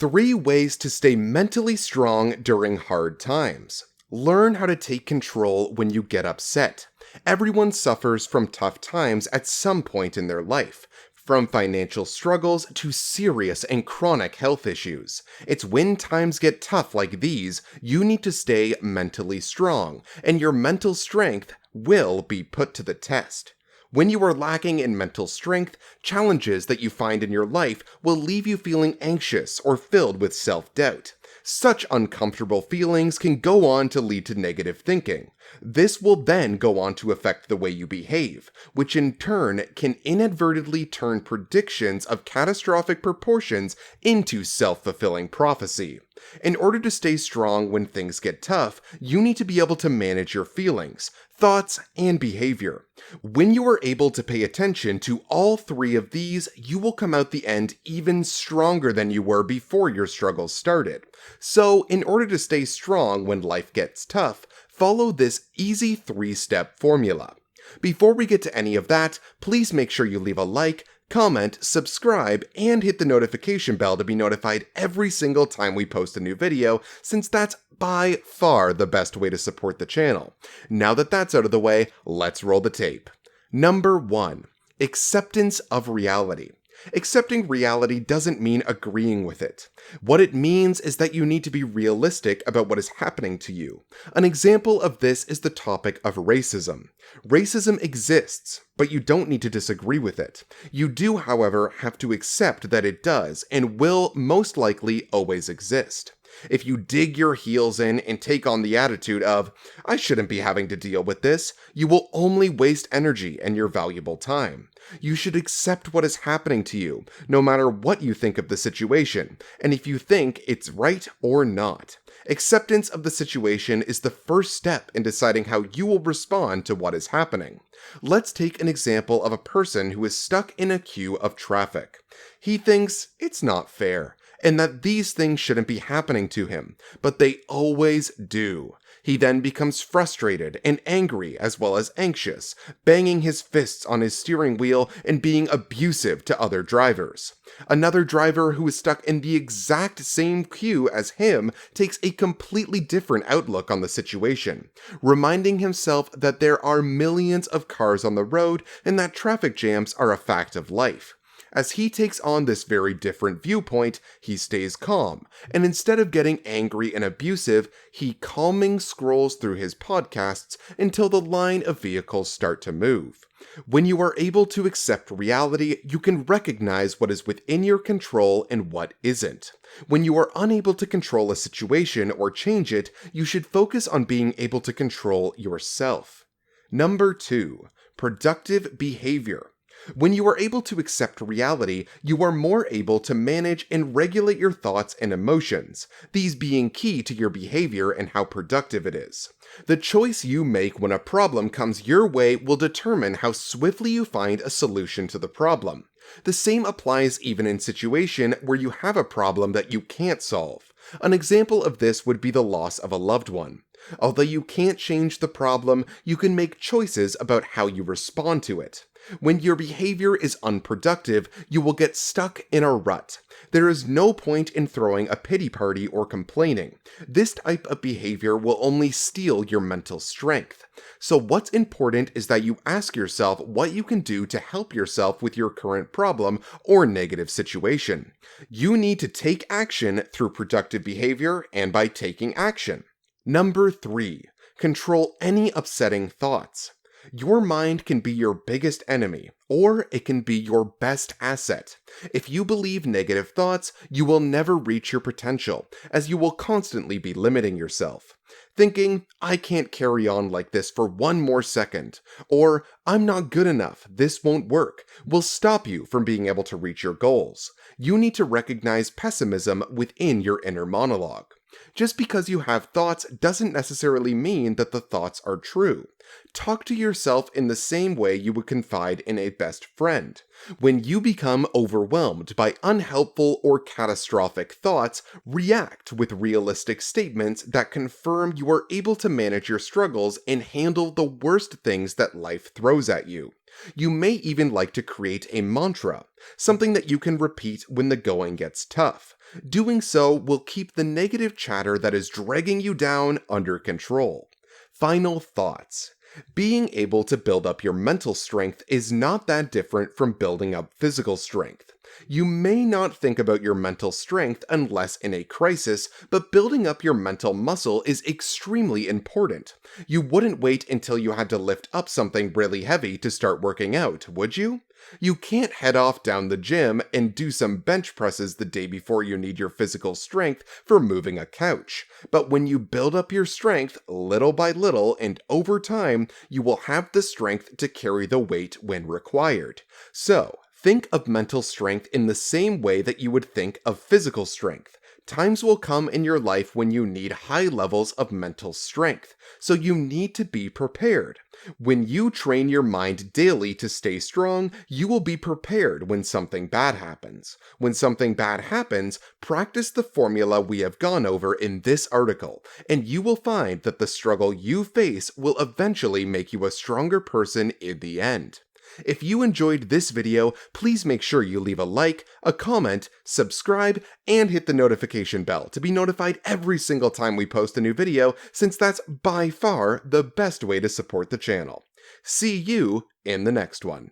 3 ways to stay mentally strong during hard times. Learn how to take control when you get upset. Everyone suffers from tough times at some point in their life, from financial struggles to serious and chronic health issues. It's when times get tough like these, you need to stay mentally strong, and your mental strength will be put to the test. When you are lacking in mental strength, challenges that you find in your life will leave you feeling anxious or filled with self-doubt. Such uncomfortable feelings can go on to lead to negative thinking. This will then go on to affect the way you behave, which in turn can inadvertently turn predictions of catastrophic proportions into self-fulfilling prophecy. In order to stay strong when things get tough, you need to be able to manage your feelings, thoughts, and behavior. When you are able to pay attention to all 3 of these, you will come out the end even stronger than you were before your struggles started. So, in order to stay strong when life gets tough, follow this easy 3-step formula. Before we get to any of that, please make sure you leave a like, comment, subscribe, and hit the notification bell to be notified every single time we post a new video, since that's by far the best way to support the channel. Now that that's out of the way, let's roll the tape. Number 1. Acceptance of reality. Accepting reality doesn't mean agreeing with it. What it means is that you need to be realistic about what is happening to you. An example of this is the topic of racism. Racism exists, but you don't need to disagree with it. You do, however, have to accept that it does and will most likely always exist. If you dig your heels in and take on the attitude of, I shouldn't be having to deal with this, you will only waste energy and your valuable time. You should accept what is happening to you, no matter what you think of the situation, and if you think it's right or not. Acceptance of the situation is the first step in deciding how you will respond to what is happening. Let's take an example of a person who is stuck in a queue of traffic. He thinks it's not fair, and that these things shouldn't be happening to him, but they always do. He then becomes frustrated and angry as well as anxious, banging his fists on his steering wheel and being abusive to other drivers. Another driver who is stuck in the exact same queue as him takes a completely different outlook on the situation, reminding himself that there are millions of cars on the road and that traffic jams are a fact of life. As he takes on this very different viewpoint, he stays calm, and instead of getting angry and abusive, he calming scrolls through his podcasts until the line of vehicles start to move. When you are able to accept reality, you can recognize what is within your control and what isn't. When you are unable to control a situation or change it, you should focus on being able to control yourself. Number 2. Productive behavior. When you are able to accept reality, you are more able to manage and regulate your thoughts and emotions, these being key to your behavior and how productive it is. The choice you make when a problem comes your way will determine how swiftly you find a solution to the problem. The same applies even in situations where you have a problem that you can't solve. An example of this would be the loss of a loved one. Although you can't change the problem, you can make choices about how you respond to it. When your behavior is unproductive, you will get stuck in a rut. There is no point in throwing a pity party or complaining. This type of behavior will only steal your mental strength. So what's important is that you ask yourself what you can do to help yourself with your current problem or negative situation. You need to take action through productive behavior and by taking action. Number 3. Control any upsetting thoughts. Your mind can be your biggest enemy, or it can be your best asset. If you believe negative thoughts, you will never reach your potential, as you will constantly be limiting yourself. Thinking, I can't carry on like this for one more second, or I'm not good enough, this won't work, will stop you from being able to reach your goals. You need to recognize pessimism within your inner monologue. Just because you have thoughts doesn't necessarily mean that the thoughts are true. Talk to yourself in the same way you would confide in a best friend. When you become overwhelmed by unhelpful or catastrophic thoughts, react with realistic statements that confirm you are able to manage your struggles and handle the worst things that life throws at you. You may even like to create a mantra, something that you can repeat when the going gets tough. Doing so will keep the negative chatter that is dragging you down under control. Final thoughts. Being able to build up your mental strength is not that different from building up physical strength. You may not think about your mental strength unless in a crisis, but building up your mental muscle is extremely important. You wouldn't wait until you had to lift up something really heavy to start working out, would you? You can't head off down the gym and do some bench presses the day before you need your physical strength for moving a couch. But when you build up your strength little by little and over time, you will have the strength to carry the weight when required. So, think of mental strength in the same way that you would think of physical strength. Times will come in your life when you need high levels of mental strength, so you need to be prepared. When you train your mind daily to stay strong, you will be prepared when something bad happens. When something bad happens, practice the formula we have gone over in this article, and you will find that the struggle you face will eventually make you a stronger person in the end. If you enjoyed this video, please make sure you leave a like, a comment, subscribe, and hit the notification bell to be notified every single time we post a new video, since that's by far the best way to support the channel. See you in the next one.